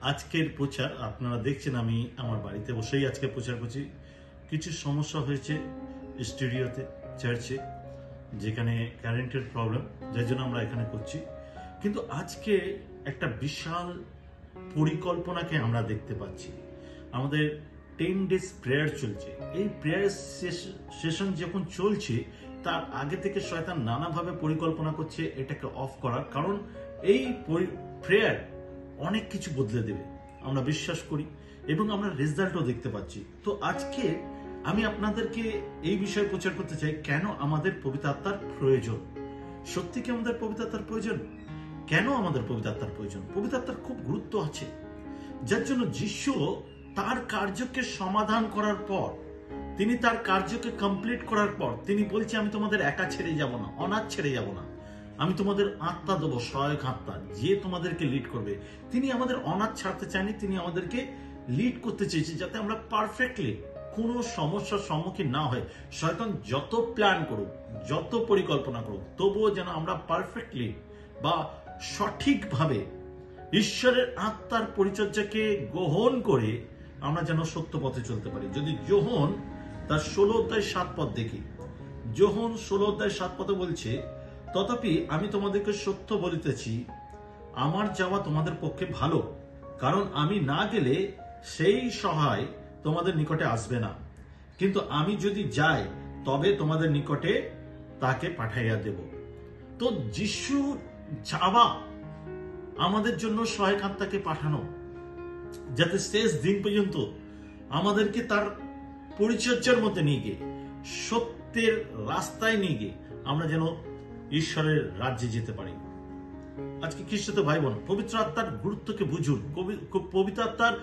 আজকের প্রচার আপনারা দেখছেন, আমি আমার বাড়িতে বসেই আজকে প্রচার করছি। কিছু সমস্যা হয়েছে স্টুডিওতে, চার্চে, যেখানে কারেন্টের প্রবলেম, যার জন্য আমরা এখানে করছি। কিন্তু আজকে একটা বিশাল পরিকল্পনাকে আমরা দেখতে পাচ্ছি। আমাদের 10 ডেজ প্রেয়ার চলছে। এই প্রেয়ার সেশন যখন চলছে, তার আগে থেকে শয়তান নানাভাবে পরিকল্পনা করছে এটাকে অফ করার, কারণ এই প্রেয়ার অনেক কিছু বদলে দেবে, আমরা বিশ্বাস করি এবং আমরা রেজাল্টও দেখতে পাচ্ছি। তো আজকে আমি আপনাদেরকে এই বিষয়ে প্রচার করতে চাই, কেন আমাদের পবিত্র আত্মার প্রয়োজন। সত্যি কি আমাদের পবিত্র আত্মার প্রয়োজন? কেন আমাদের পবিত্র আত্মার প্রয়োজন? পবিত্র আত্মার খুব গুরুত্ব আছে, যার জন্য যিশু তার কার্যকে সমাধান করার পর, তিনি তার কার্যকে কমপ্লিট করার পর তিনি বলছে, আমি তোমাদের একা ছেড়ে যাব না, অনাথ ছেড়ে যাব না, আমি তোমাদের আত্মা দেবো, সহায়ক আত্মা, যে তোমাদেরকে লিড করবে। তিনি আমাদের অনাথ ছাড়তে চায়নি, তিনি আমাদেরকে লিড করতে চেয়েছে, যাতে আমরা পারফেক্টলি কোনো সমস্যার সম্মুখীন না হয়। শয়তান যত প্ল্যান করুক, যত পরিকল্পনা করুক, তবুও যেন আমরা পারফেক্টলি বা সঠিকভাবে ঈশ্বরের আত্মার পরিচর্যাকে গ্রহণ করে আমরা যেন সত্য পথে চলতে পারি। যদি যোহন তার 16:7 দেখি, যোহন 16:7 বলছে, তথাপি আমি তোমাদেরকে সত্য বলিতেছি, আমার যাওয়া তোমাদের পক্ষে ভালো, কারণ আমি না গেলে সেই সহায় তোমাদের নিকটে আসবে না, কিন্তু আমি যদি যাই তবে তোমাদের নিকটে তাকে পাঠাইয়া দেব। তো যিশু যাওয়া আমাদের জন্য সহায়ক আত্মাকে পাঠানো, যাতে শেষ দিন পর্যন্ত আমাদেরকে তার পরিচর্যার মধ্যে নিয়ে গিয়ে, সত্যের রাস্তায় নিয়ে গিয়ে আমরা যেন ঈশ্বরের রাজ্যে যেতে পারি। আজকে খ্রিস্ট ভাই বোন, পবিত্র আত্মার গুরুত্বকে বুঝুন, পবিত্র আত্মার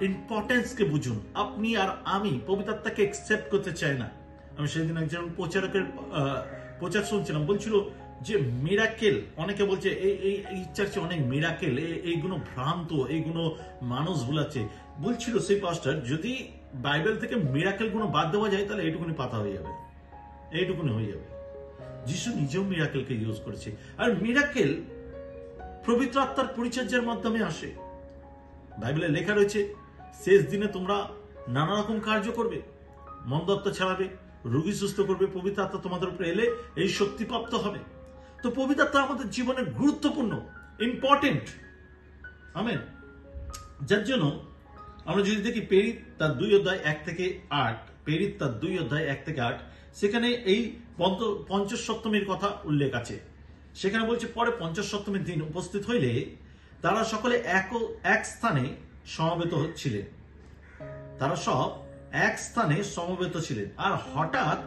ইম্পর্টেন্সকে বুঝুন। আপনি আর আমি পবিত্র আত্মাকে একসেপ্ট করতে চাই না। আমি সেদিন একজন প্রচারকের প্রচার শুনছিলাম, বলছিল যে মিরাকেল, অনেকে বলছে এই চার্চে অনেক মিরাকেল, এইগুলো ভ্রান্ত, এইগুলো মানুষ ভুলাচ্ছে। বলছিল সেই পাস্টার, যদি বাইবেল থেকে মিরাকেল গুলো বাদ দেওয়া যায় তাহলে এইটুকুনি পাতা হয়ে যাবে, এইটুকুনি হয়ে যাবে। যিশু নিজেও মিরাকেলকে ইউজ করেছে, আর মিরাকেল পবিত্র আত্মার পরিচর্যার মাধ্যমে আসে। বাইবেলে লেখা রয়েছে, শেষ দিনে তোমরা নানা রকম কার্য করবে, মন্দ আত্মা ছাড়াবে, রোগী সুস্থ করবে, পবিত্র আত্মা তোমাদের উপরে এলে এই শক্তিপ্রাপ্ত হবে। তো পবিত্র আত্মা আমাদের জীবনের গুরুত্বপূর্ণ, ইম্পর্টেন্ট। আমেন। যার জন্য আমরা যদি দেখি প্রেরিত তার 2:1-8, প্রেরিত তার 2:1-8, সেখানে এই পঞ্চসপ্তমীর কথা উল্লেখ আছে। সেখানে বলছে, পরে পঞ্চসপ্তমীর দিন উপস্থিত হইলে তারা সকলে এক স্থানে সমবেত ছিলেন। তারা সব এক স্থানে সমবেত ছিলেন, আর হঠাৎ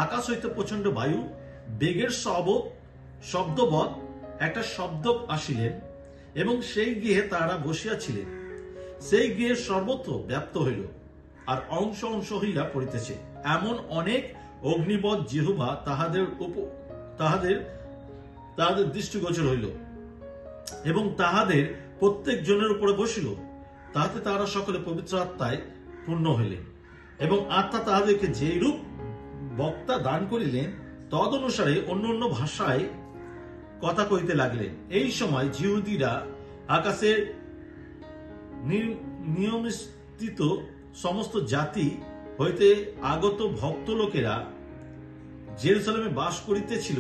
আকাশ হইতে প্রচন্ড বায়ু বেগের শব্দবৎ একটা শব্দ আসিলেন, এবং সেই গৃহে তারা বসিয়াছিলেন। সেই গৃহের সর্বত্র ব্যাপ্ত হইল, আর অংশ অংশ হইয়া পড়িতেছে। এমন অনেক অগ্নিবৎ জিহ্বা তাহাদের দৃষ্টিগোচর হইল, এবং তাহাদের প্রত্যেক জনের উপরে বসিল। তাহাতে তাহারা সকলে পবিত্র আত্মায় পূর্ণ হইলেন, এবং আত্মা তাহাদেরকে যেই রূপ বক্তা দান করিলেন, তদ অনুসারে অন্য অন্য ভাষায় কথা কইতে লাগলেন। এই সময় জিহুদীরা, আকাশের নিয়মিত সমস্ত জাতি হইতে আগত ভক্ত লোকেরা জেরুজালেমে বাস করিতেছিল,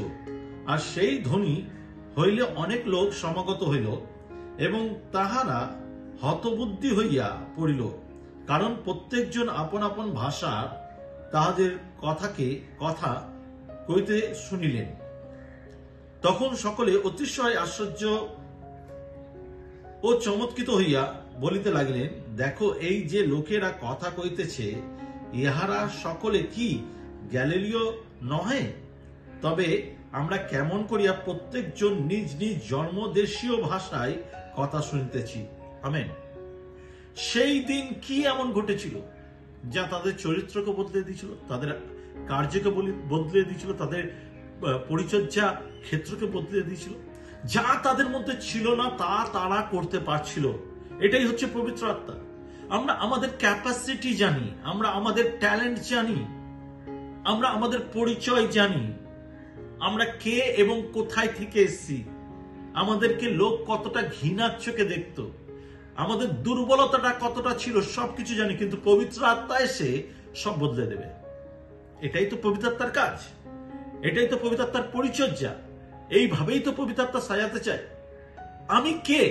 আর সেই ধ্বনি হইলে অনেক লোক সমাগত হইল, এবং তাহারা হতবুদ্ধি হইয়া পড়িল, কারণ প্রত্যেকজন আপন আপন ভাষা তাহাদের কথা কইতে শুনিলেন। তখন সকলে অতিশয় আশ্চর্য ও চমৎকৃত হইয়া বলিতে লাগিলেন, দেখো, এই যে লোকেরা কথা কইতেছে, ইহারা সকলে কি গ্যালিলীয় নহে? তবে আমরা কেমন করিয়া প্রত্যেকজন নিজ নিজ জন্মদেশীয় ভাষায় কথা শুনিতেছি। আমেন। সেই দিন কি এমন ঘটেছিল যা তাদের চরিত্রকে বদলে দিয়েছিল, তাদের কার্যকে বদলে দিয়েছিল, তাদের পরিচর্যা ক্ষেত্রকে বদলে দিয়েছিল? যা তাদের মধ্যে ছিল না তা তারা করতে পারছিল। এটাই হচ্ছে পবিত্র আত্মা। আমরা আমাদের ক্যাপাসিটি জানি, আমরা আমাদের ট্যালেন্ট জানি, আমরা আমাদের পরিচয় জানি, আমরা কে এবং কোথায় থেকে এসেছি, আমাদেরকে লোক কতটা ঘৃণার চোখে দেখতো, আমাদের দুর্বলতাটা কতটা ছিল সবকিছু জানি, কিন্তু পবিত্র আত্মা এসে সব বদলে দেবে। এটাই তো পবিত্র আত্মার কাজ, এটাই তো পবিত্র আত্মার পরিচর্যা। এইভাবেই তো পবিত্র আত্মা সাজাতে চায়। আমি কে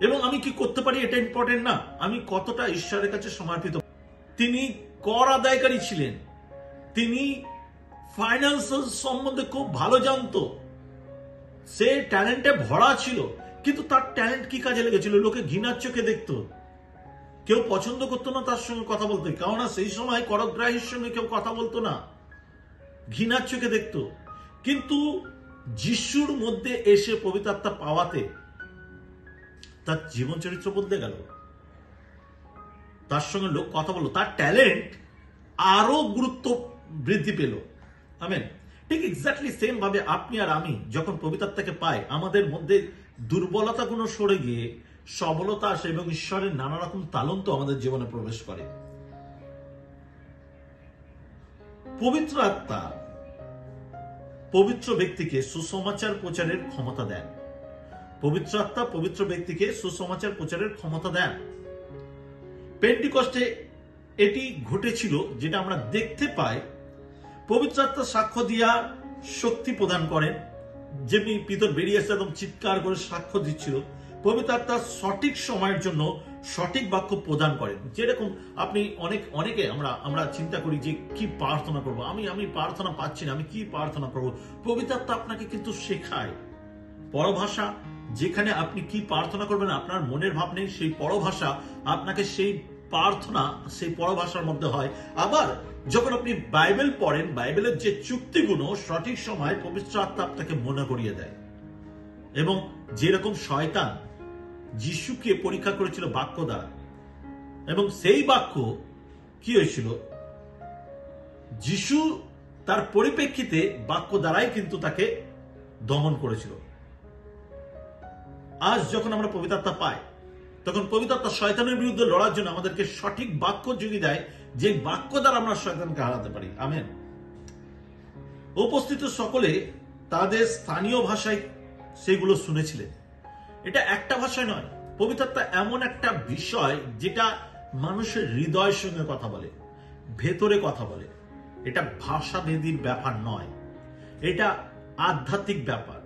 এবং আমি কি করতে পারি এটা ইম্পর্টেন্ট না, আমি কতটা ঈশ্বরের কাছে সমর্পিত। তিনি কর আদায়কারী ছিলেন, তিনি ফাইন্যান্স সম্বন্ধে খুব ভালো জানতো, সে ট্যালেন্টে ভরা ছিল, কিন্তু তার ট্যালেন্ট কি কাজে লেগেছিল? লোকে ঘৃণার চোখে দেখতো, কেউ পছন্দ করতো না তার সঙ্গে কথা বলতে, কেননা সেই সময় করগ্রাহীর সঙ্গে কেউ কথা বলতো না, ঘৃণার চোখে দেখতো। কিন্তু যিশুর মধ্যে এসে পবিত্র আত্মা পাওয়াতে তার জীবন চরিত্র বদলে গেল, তার সঙ্গে লোক কথা বললো, তার ট্যালেন্ট আরো গুরুত্ব বৃদ্ধি পেল। আমেন। ঠিক এক্স্যাক্টলি সেম ভাবে আপনি আর আমি যখন পবিত্র আত্মাকে পাই, আমাদের মধ্যে দুর্বলতাগুলো সরে গিয়ে সবলতা আসে এবং ঈশ্বরের নানা রকম তালন্ত আমাদের জীবনে প্রবেশ করে। পবিত্র আত্মা পবিত্র ব্যক্তিকে সুসমাচার প্রচারের ক্ষমতা দেন। পবিত্র আত্মা পবিত্র ব্যক্তিকে সুসমাচার প্রচারের ক্ষমতা দেন। পেন্টিকস্টে এটি ঘটেছিল, যেটা আমরা দেখতে পাই। পবিত্র আত্মা সাক্ষ্য দিয়া শক্তি প্রদান করেন, যেমনি পিতর বেরিয়ে এসে একদম চিৎকার করে সাক্ষ্য দিচ্ছিল। পবিত্র আত্মা সঠিক সময়ের জন্য সঠিক বাক্য প্রদান করেন। যেরকম আপনি অনেকে আমরা চিন্তা করি যে কি প্রার্থনা করবো, আমি প্রার্থনা পাচ্ছি না, আমি কি প্রার্থনা করবো। পবিত্র আত্মা আপনাকে কিন্তু শেখায় পরভাষা, যেখানে আপনি কি প্রার্থনা করবেন আপনার মনের ভাব নেই, সেই পরভাষা আপনাকে সেই প্রার্থনা সেই পরভাষার মধ্যে হয়। আবার যখন আপনি বাইবেল পড়েন, বাইবেলের যে চুক্তিগুলো সঠিক সময় পবিত্র আত্মা আপনাকে মনে করিয়ে দেয়। এবং যেরকম শয়তান যিশুকে পরীক্ষা করেছিল বাক্য দ্বারা, এবং সেই বাক্য কি হয়েছিল, যিশু তার পরিপ্রেক্ষিতে বাক্য দ্বারাই কিন্তু তাকে দমন করেছিল। আজ যখন আমরা পবিত্র আত্মা পাই, তখন পবিত্র আত্মা শয়তানের বিরুদ্ধে লড়ার জন্য আমাদেরকে সঠিক বাক্য যুগি দেয়, যে বাক্য দ্বারা আমরা শয়তানকে হারাতে পারি। আমেন। উপস্থিত সকলে তাদের স্থানীয় ভাষায় সেগুলো শুনেছিলেন। এটা একটা ভাষায় নয়, পবিত্র আত্মা এমন একটা বিষয় যেটা মানুষের হৃদয়ের সঙ্গে কথা বলে, ভেতরে কথা বলে। এটা ভাষাভেদীর ব্যাপার নয়, এটা আধ্যাত্মিক ব্যাপার।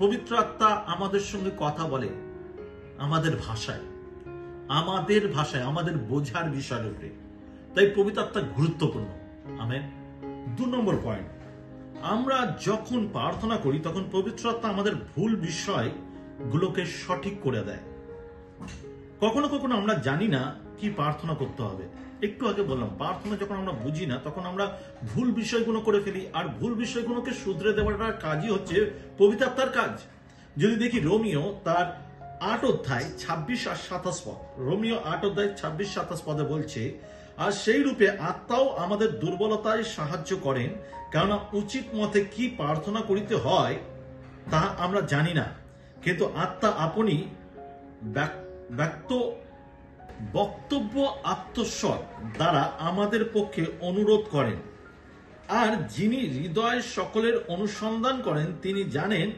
পবিত্র আত্মা আমাদের সঙ্গে কথা বলে আমাদের ভাষায়, আমাদের বোঝার বিষয়ের উপরে। তাই পবিত্র আত্মা গুরুত্বপূর্ণ। আমেন। 2 নম্বর পয়েন্ট, আমরা যখন প্রার্থনা করি তখন পবিত্র আত্মা আমাদের ভুল বিষয়গুলোকে সঠিক করে দেয়। কখনো কখনো আমরা জানি না কি প্রার্থনা করতে হবে। একটু আগে বললাম, প্রার্থনা যখন আমরা বুঝি না তখন আমরা ভুল বিষয়গুলো করে ফেলি, আর ভুল বিষয়গুলোকে শুধরে দেওয়ার কাজই হচ্ছে পবিত্র আত্মার কাজ। যদি দেখি রোমিও তার 8 অধ্যায় 26 আর 27 পদ, রোমিও 8 অধ্যায় 26-27 পদে বলছে, আর সেই রূপে আত্মাও আমাদের দুর্বলতায় সাহায্য করেন, কেননা উচিত মতে কি প্রার্থনা করিতে হয় তা আমরা জানি না, কিন্তু আত্মা আপনি বক্তব্য আত্মস্বর দ্বারা আমাদের পক্ষে অনুরোধ করেন। আর যিনি হৃদয় সকলের অনুসন্ধান করেন তিনি জানেন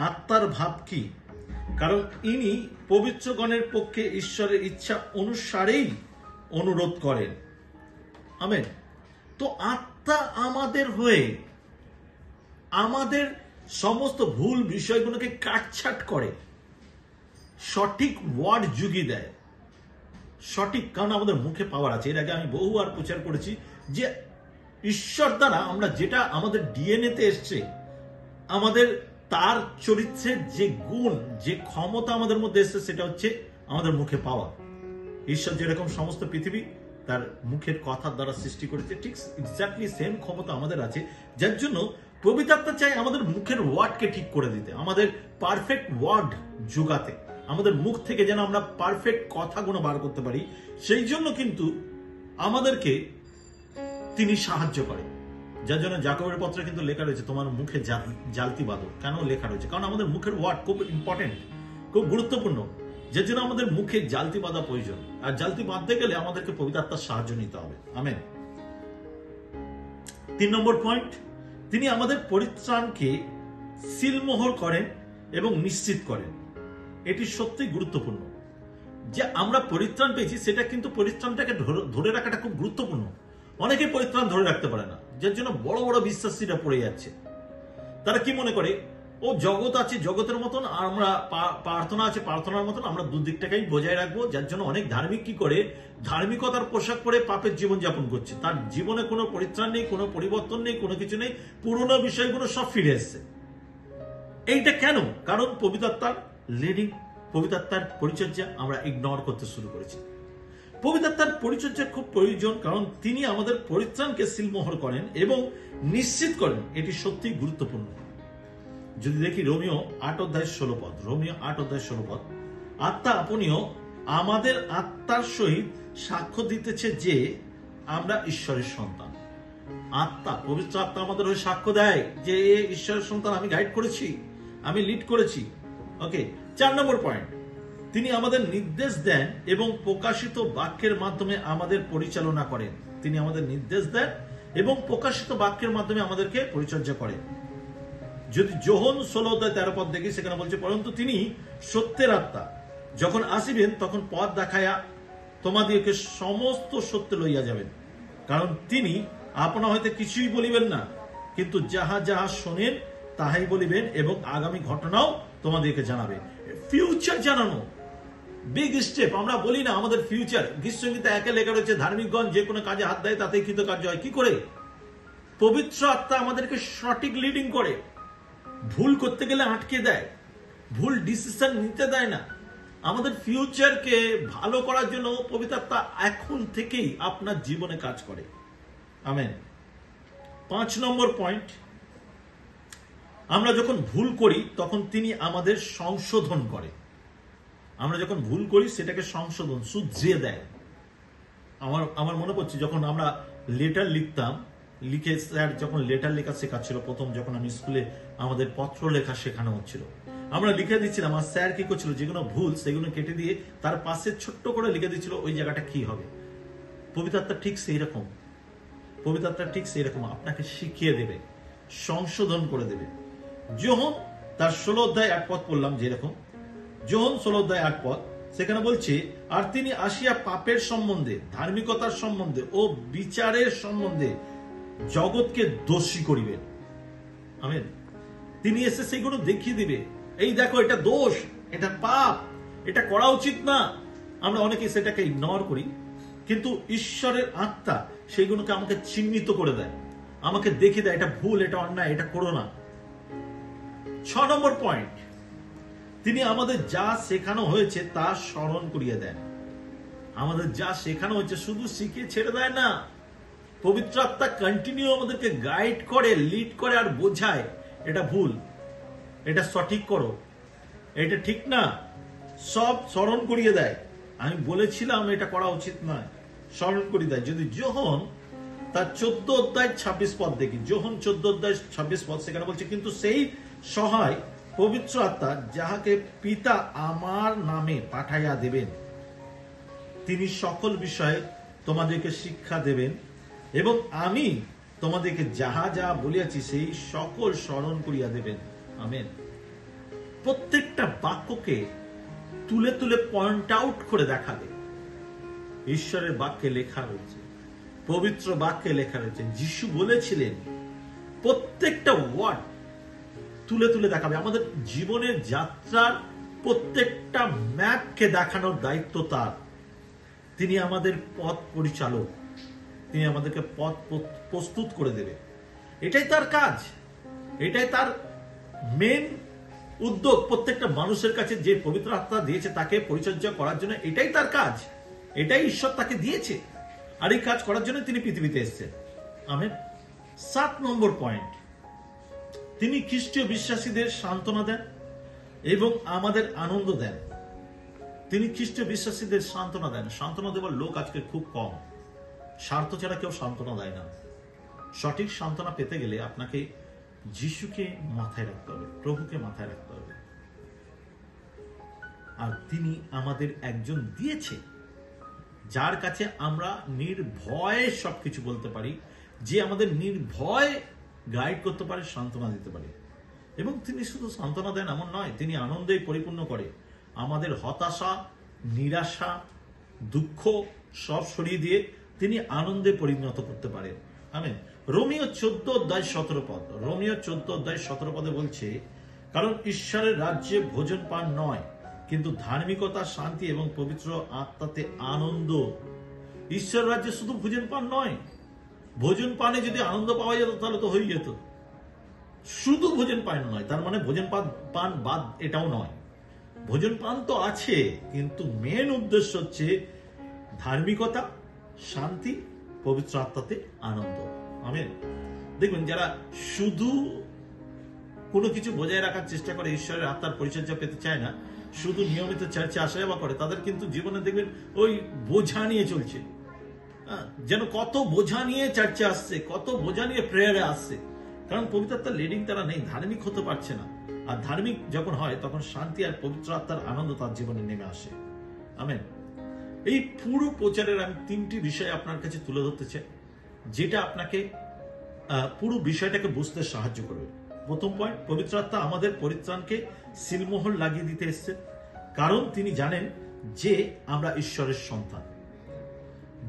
আত্মার ভাব কি, কারণ ইনি পবিত্রগণের পক্ষে ঈশ্বরের ইচ্ছা অনুসারেই অনুরোধ করেন। আমেন। তো আত্মা আমাদের হয়ে আমাদের সমস্ত ভুল বিষয়গুলোকে কাটছাট করে, সঠিক ওয়ার্ড যুগিয়ে দেয়। সঠিক, কারণ আমাদের মুখে পাওয়ার আছে। এর আগে আমি বহুবার প্রচার করেছি যে ঈশ্বর দ্বারা আমরা যেটা আমাদের ডিএনএতে এসছে, আমাদের তার চরিত্রের যে গুণ, যে ক্ষমতা আমাদের মধ্যে এসছে, সেটা হচ্ছে আমাদের মুখে পাওয়া। ঈশ্বর যেরকম সমস্ত পৃথিবী তার মুখের কথার দ্বারা সৃষ্টি করেছে, ঠিক এক্স্যাক্টলি সেম ক্ষমতা আমাদের আছে। যার জন্য পবিত্র আত্মা চাই আমাদের মুখের ওয়ার্ডকে ঠিক করে দিতে, আমাদের পারফেক্ট ওয়ার্ড যোগাতে, আমাদের মুখ থেকে যেন আমরা পারফেক্ট কথাগুলো বার করতে পারি। সেই জন্য কিন্তু আমাদেরকে তিনি সাহায্য করেন। যার জন্য যাকবের পত্রে কিন্তু লেখা রয়েছে তোমার মুখে জালতি বাঁধো। কেন লেখা রয়েছে? কারণ আমাদের মুখের ওয়ার্ড খুব ইম্পর্টেন্ট, খুব গুরুত্বপূর্ণ। যার জন্য আমাদের মুখে জালতি বাঁধা প্রয়োজন, আর জালতি বাঁধতে গেলে আমাদেরকে পবিত্র আত্মার সাহায্য নিতে হবে। আমেন। 3 নম্বর পয়েন্ট, তিনি আমাদের পরিত্রাণকে সিলমোহর করেন এবং নিশ্চিত করেন। এটি সত্যি গুরুত্বপূর্ণ। যে আমরা পরিত্রাণ পেয়েছি, সেটা কিন্তু পরিত্রাণটাকে ধরে রাখাটা খুব গুরুত্বপূর্ণ। অনেকে পরিত্রাণ ধরে রাখতে পারে না, যার জন্য বড় বড় বিশ্বাসীরা পড়ে যাচ্ছে। তারা কি মনে করে, ও জগৎ আছে জগতের মতন, আর আমরা প্রার্থনা আছে প্রার্থনার মতন, আমরা দুদিকটাকেই বজায় রাখবো। যার জন্য অনেক ধার্মিক কি করে, ধার্মিকতার পোশাক পরে পাপের জীবন যাপন করছে। তার জীবনে কোনো পরিত্রাণ নেই, কোনো পরিবর্তন নেই, কোনো কিছু নেই, পুরোনো বিষয়গুলো সব ফিরে এসছে। এইটা কেন? কারণ পবিত্র আত্মার লিডিং, পবিত্র আত্মার পরিচর্যা আমরা ইগনোর করতে শুরু করেছি। পবিত্র আত্মার পরিচর্যা খুব প্রয়োজন, কারণ তিনি আমাদের পরিত্রাণকে সিলমোহর করেন এবং নিশ্চিত করেন। এটি সত্যিই গুরুত্বপূর্ণ। যদি দেখি রোমিও 8:16 পদ, রোমিও 8:16 পদ, আত্মা আপনিও আমাদের আত্মার সহিত সাক্ষ্য দিতেছে যে আমরা ঈশ্বরের সন্তান। আত্মা, পবিত্র আত্মা আমাদের ওই সাক্ষ্য দেয় যে ঈশ্বরের সন্তান, আমি গাইড করেছি, আমি লিড করেছি। ওকে, 4 নম্বর পয়েন্ট, তিনি আমাদের নির্দেশ দেন এবং প্রকাশিত বাক্যের মাধ্যমে আমাদের পরিচালনা করেন। তিনি আমাদের নির্দেশ দেন এবং প্রকাশিত বাক্যের মাধ্যমে আমাদেরকে পরিচর্যা করেন। যদি যোহন 16:13 পদ দেখি, সেখানে বলছে, পরন্তু তিনি সত্যের আত্মা, যখন আসিবেন তখন পথ দেখায়া তোমাদেরকে সমস্ত সত্য লইয়া যাবেন। কারণ তিনি আপনা হইতে কিছুই বলিবেন না, কিন্তু যাহা যাহা শোনেন তাহাই বলিবেন এবং আগামী ঘটনাও তোমাদেরকে জানাবেন। ফিউচার জানানো, বিগ স্টেপ। আমরা বলি না আমাদের ফিউচার, গীতসংগীতে একে লেখা রয়েছে, ধার্মিকগণ যে কোনো কাজে হাত দেয় তাতেই কৃতকার্য হয়। কি করে? পবিত্র আত্মা আমাদেরকে সঠিক লিডিং করে। ভুল করতে গেলে আটকে দেয়, ভুল ডিসিশন নিতে দেয় না। আমাদের ফিউচারকে ভালো করার জন্য পবিত্র আত্মা এখন থেকেই আপনার জীবনে কাজ করে। আমেন। 5 নম্বর পয়েন্ট, আমরা যখন ভুল করি তখন তিনি আমাদের সংশোধন করে। আমরা যখন ভুল করি সেটাকে সংশোধন, শুধরিয়ে দেয়। আমার মনে পড়ছে, যখন আমরা লেটার লিখতাম, লিখে স্যার যখন লেটার লেখা শেখাচ্ছিল, প্রথম যখন আমি স্কুলে আমাদের পত্র লেখা শেখানো হচ্ছিল, আমরা লিখে দিচ্ছিলাম, আর স্যার কি করছিল, যেগুলো ভুল সেগুলো কেটে দিয়ে তার পাশে ছোট্ট করে লিখে দিচ্ছিল ওই জায়গাটা কি হবে। পবিত্র আত্মা ঠিক সেই রকম, পবিত্র আত্মা ঠিক সেই রকম আপনাকে শিখিয়ে দেবে, সংশোধন করে দেবে। যোহন তার 16:8 পদ পড়লাম, যেরকম যোহন 16:8 পদ, সেখানে বলছে, আর তিনি আসিয়া পাপের সম্বন্ধে, ধার্মিকতার সম্বন্ধে ও বিচারের সম্বন্ধে জগৎকে দোষী করিবেন। আমেন। তিনি এসে সেইগুলো দেখিয়ে দিবে, এই দেখো এটা দোষ, এটা পাপ, এটা করা উচিত না। আমরা অনেকে সেটাকে ইগনোর করি, কিন্তু ঈশ্বরের আত্মা সেইগুলোকে আমাকে চিহ্নিত করে দেয়, আমাকে দেখিয়ে দেয়, এটা ভুল, এটা অন্যায়, এটা করো না। 6 নম্বর পয়েন্ট, তিনি আমাদের যা শেখানো হয়েছে তা স্মরণ করিয়ে দেন। আমাদের যা শেখানো হয়েছে শুধু শিখিয়ে ছেড়ে দেয় না, পবিত্র আত্মা কন্টিনিউ আমাদেরকে গাইড করে, লিড করে, আর বোঝায় এটা ভুল, এটা সঠিক করো, এটা ঠিক না, সব স্মরণ করিয়ে দেয়। আমি বলেছিলাম এটা করা উচিত নয়, স্মরণ করিয়ে দেয়। যদি যোহন তার 14:26 পদ দেখি, যোহন 14:26 পদ, সেখানে বলছে, কিন্তু সেই সহায় পবিত্র আত্মা যাহাকে পিতা আমার নামে পাঠাইয়া দেবেন, তিনি সকল বিষয়ে তোমাদেরকে শিক্ষা দেবেন এবং আমি তোমাদেরকে যাহা যাহা বলিয়াছি সেই সকল স্মরণ করিয়া দেবেন। আমেন। প্রত্যেকটা বাক্যকে তুলে তুলে পয়েন্ট আউট করে দেখাবে। ঈশ্বরের বাক্যে লেখা রয়েছে, পবিত্র বাক্যে লেখা রয়েছে, যিশু বলেছিলেন, প্রত্যেকটা ওয়ার্ড তুলে তুলে দেখাবে। আমাদের জীবনের যাত্রার প্রত্যেকটা ম্যাপকে দেখানোর দায়িত্ব তার। তিনি আমাদের পথ পরিচালক, তিনি আমাদেরকে পথ প্রস্তুত করে দেবে। এটাই তার কাজ, এটাই তার মেন উদ্যোগ। প্রত্যেকটা মানুষের কাছে যে পবিত্র আত্মা দিয়েছে তাকে পরিচর্যা করার জন্য, এটাই তার কাজ, এটাই ঈশ্বর তাকে দিয়েছে, আর এই কাজ করার জন্য তিনি পৃথিবীতে এসেছেন। আমেন। 7 নম্বর পয়েন্ট, তিনি খ্রিস্টীয় বিশ্বাসীদের সান্ত্বনা দেন এবং আমাদের আনন্দ দেন। তিনি খ্রিস্টীয় বিশ্বাসীদের সান্ত্বনা দেন। সান্ত্বনা দেওয়ার লোক আজকে খুব কম। স্বার্থ ছাড়া কেউ সান্ত্বনা দেয় না। সঠিক সান্ত্বনা পেতে গেলে আপনাকে যিশুকে মাথায় রাখতে হবে, প্রভুকে মাথায় রাখতে হবে। আর তিনি আমাদের একজন দিয়েছে, যার কাছে আমরা নির্ভয়ে সবকিছু বলতে পারি, যে আমাদের নির্ভয় গাইড করতে পারে, সান্ত্বনা দিতে পারে। এবং তিনি শুধু সান্ত্বনা দেন এমন নয়, তিনি আনন্দে পরিপূর্ণ করে। আমাদের হতাশা নিরাশা, দুঃখ সব সরিয়ে দিয়ে তিনি আনন্দে পরিণত করতে পারেন। আমেন। রোমিও 14:17 পদ, রোমিও 14:17 পদে বলছে, কারণ ঈশ্বরের রাজ্যে ভোজন পান নয়, কিন্তু ধার্মিকতা, শান্তি এবং পবিত্র আত্মাতে আনন্দ। ঈশ্বর রাজ্যে শুধু ভোজন পান নয়, ভোজন পানে যদি আনন্দ পাওয়া যেত তাহলে তো হয়ে যেত। শুধু ভোজন পান নয়, তার মানে ভোজন পান বাদ এটাও নয়। ভোজন পান তো আছে, কিন্তু মেন উদ্দেশ্য হচ্ছে ধার্মিকতা, শান্তি, পবিত্র আত্মাতে আনন্দ। আমেন। দেখবেন যারা শুধু কোনো কিছু বজায় রাখার চেষ্টা করে, ঈশ্বরের আত্মার পরিচর্যা পেতে চায় না, শুধু নিয়মিত চার্চে আসা যাওয়া করে, তাদের কিন্তু জীবনে দেখবেন ওই বোঝা নিয়ে চলছে। যেন কত বোঝা নিয়ে চার্চে আসছে, কত বোঝা নিয়ে প্রেয়ারে আসছে, কারণ পবিত্র আত্মার লিডিং তারা নেই, ধার্মিক হতে পারছে না। আর ধার্মিক যখন হয় তখন শান্তি আর পবিত্র আত্মার আনন্দ তার জীবনে নেমে আসে। আমেন। এই পুরো প্রচারের আমি 3টি বিষয় আপনার কাছে তুলে ধরতে চাই, যেটা আপনাকে পুরো বিষয়টাকে বুঝতে সাহায্য করবে। প্রথম পয়েন্ট, পবিত্র আত্মা আমাদের পরিত্রাণকে সিলমোহর লাগিয়ে দিতে এসেছে, কারণ তিনি জানেন যে আমরা ঈশ্বরের সন্তান।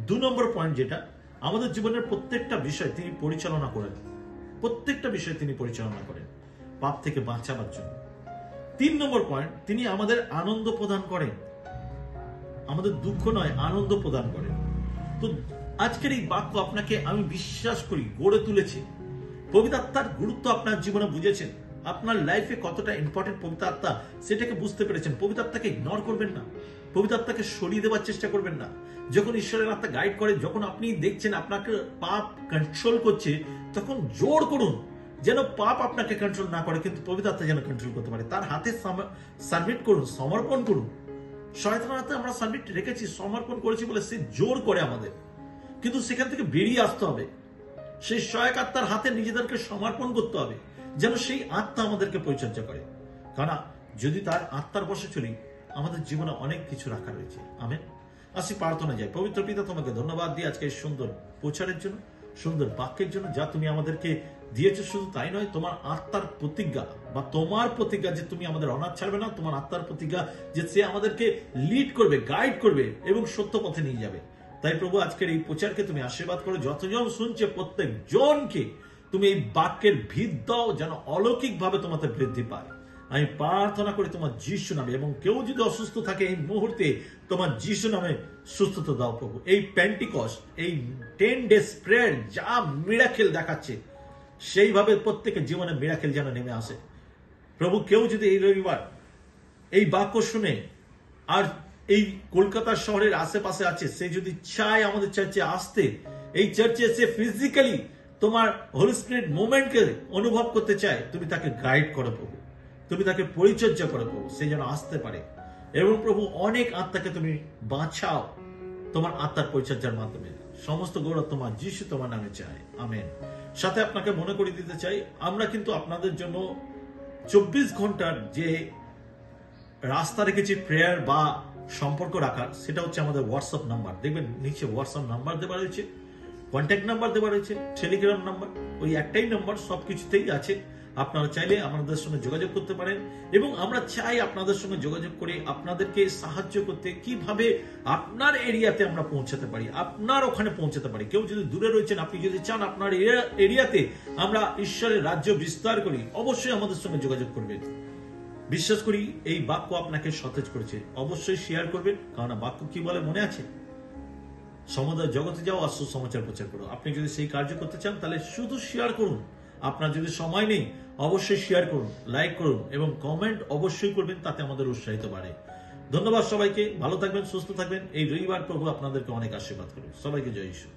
2 নম্বর পয়েন্ট, যেটা আমাদের জীবনের প্রত্যেকটা বিষয় তিনি পরিচালনা করেন, প্রত্যেকটা বিষয় তিনি পরিচালনা করেন পাপ থেকে বাঁচাবার জন্য। 3 নম্বর পয়েন্ট, তিনি আমাদের আনন্দ প্রদান করেন, আমাদের দুঃখ নয়, আনন্দ প্রদান করেন। তো আজকের এই বাক্য আপনাকে আমি বিশ্বাস করি গড়ে তুলেছে। পবিত্র আত্মার গুরুত্ব আপনার জীবনে বুঝেছেন, আপনার লাইফে কতটা ইম্পর্টেন্ট পবিত্র আত্মা সেটাকে বুঝতে পেরেছেন। পবিত্র আত্মাকে ইগনোর করবেন না, পবিত্র আত্মাকে সরিয়ে দেওয়ার চেষ্টা করবেন না। যখন ঈশ্বরের আত্মা গাইড করে, যখন আপনি দেখছেন আপনাকে পাপ কন্ট্রোল করছে, তখন জোর করুন যেন পাপ আপনাকে কন্ট্রোল না করে, কিন্তু পবিত্র আত্মা যেন কন্ট্রোল করতে পারে। তার হাতে সাবমিট করুন, সমর্পণ করুন। শয়তানের হাতে আমরা সাবমিট রেখেছি, সমর্পণ করেছি বলে সে জোর করে আমাদের, কিন্তু সেখান থেকে বেরিয়ে আসতে হবে। সেই সহায়ক আত্মার হাতে নিজেদেরকে সমর্পণ করতে হবে, যেন সেই আত্মা আমাদেরকে পরিচর্যা করে। কারণ যদি তার আত্মার বশে চলি, আমাদের জীবনে অনেক কিছু রাখা রয়েছে। আমেন। আসি প্রার্থনা যাই। পবিত্র পিতা, তোমাকে ধন্যবাদ দিই আজকে এই সুন্দর প্রচারের জন্য, সুন্দর বাক্যের জন্য, যা তুমি আমাদেরকে দিয়েছো। শুধু তাই নয়, তোমার আত্মার প্রতিজ্ঞা বা তোমার প্রতিজ্ঞা যে তুমি আমাদের অনাথ ছাড়বে না, তোমার আত্মার প্রতিজ্ঞা যে সে আমাদেরকে লিড করবে, গাইড করবে এবং সত্য পথে নিয়ে যাবে। তাই প্রভু, আজকের এই প্রচারকে তুমি আশীর্বাদ করো। যতজন শুনছে প্রত্যেক জনকে তুমি এই বাক্যের ভিত দাও, যেন অলৌকিক ভাবে তোমাদের বৃদ্ধি পায়। আমি প্রার্থনা করি তোমার যিশু নামে, এবং কেউ যদি অসুস্থ থাকে এই মুহূর্তে তোমার যিশু নামে সুস্থতা দাও প্রভু। এই পেন্টিকস্ট, এই 10 days প্রেয়ার যা মিরাকেল দেখাচ্ছে, সেইভাবে প্রত্যেকের জীবনে মিরাকেল যেন নেমে আসে প্রভু। কেউ যদি এই রবিবার এই বাক্য শুনে আর এই কলকাতা শহরের আশেপাশে আছে, সে যদি চায় আমাদের চার্চে আসতে, এই চার্চে এসে ফিজিক্যালি তোমার হোলি স্পিরিট মুভমেন্টকে অনুভব করতে চায়, তুমি তাকে গাইড করো প্রভু, তুমি তাকে পরিচর্যা করো প্রভু, সে যেন আসতে পারে। এবং প্রভু, অনেক আত্মাকে তুমি বাঁচাও তোমার আত্মার পরিচর্যার মাধ্যমে। সমস্ত গৌরব তোমার যিশু তোমার নামে চাই। আমেন। সাথে আপনাকে মনে করিয়ে দিতে চাই, আমরা কিন্তু আপনাদের জন্য 24 ঘন্টার যে রাস্তা রেখেছি প্রেয়ার বা সম্পর্ক রাখার, সেটা হচ্ছে আমাদের হোয়াটসঅ্যাপ নাম্বার। দেখবেন নিচে হোয়াটসঅ্যাপ নাম্বার দেওয়া রয়েছে, কন্ট্যাক্ট নাম্বার দেওয়া রয়েছে, টেলিগ্রাম নাম্বার, ওই একটাই নাম্বার, সবকিছুতেই আছে। আপনারা চাইলে আমাদের সঙ্গে যোগাযোগ করতে পারেন, এবং আমরা চাই আপনাদের সঙ্গে যোগাযোগ করে আপনাদেরকে সাহায্য করতে, কিভাবে আপনার এরিয়াতে আমরা পৌঁছাতে পারি, আপনার ওখানে পৌঁছাতে পারি। কেউ যদি দূরে রয়েছেন, আপনি যদি চান আপনার এরিয়াতে আমরা ঈশ্বরের রাজ্য বিস্তার করি, অবশ্যই আমাদের সঙ্গে যোগাযোগ করবেন। বিশ্বাস করি এই বাক্য আপনাকে সতেজ করেছে। অবশ্যই শেয়ার করবেন, কারণ বাক্য কি বলে মনে আছে, সমুদায় জগতে যাও আর সুসমাচার প্রচার করো। আপনি যদি সেই কার্য করতে চান তাহলে শুধু শেয়ার করুন। আপনার যদি সময় নেই, অবশ্যই শেয়ার করুন, লাইক করুন এবং কমেন্ট অবশ্যই করবেন, তাতে আমাদের উৎসাহিত বাড়ে। ধন্যবাদ সবাইকে, ভালো থাকবেন, সুস্থ থাকবেন। এই রবিবার প্রভু আপনাদেরকে অনেক আশীর্বাদ করুন। সবাইকে জয় ঈশ্বর।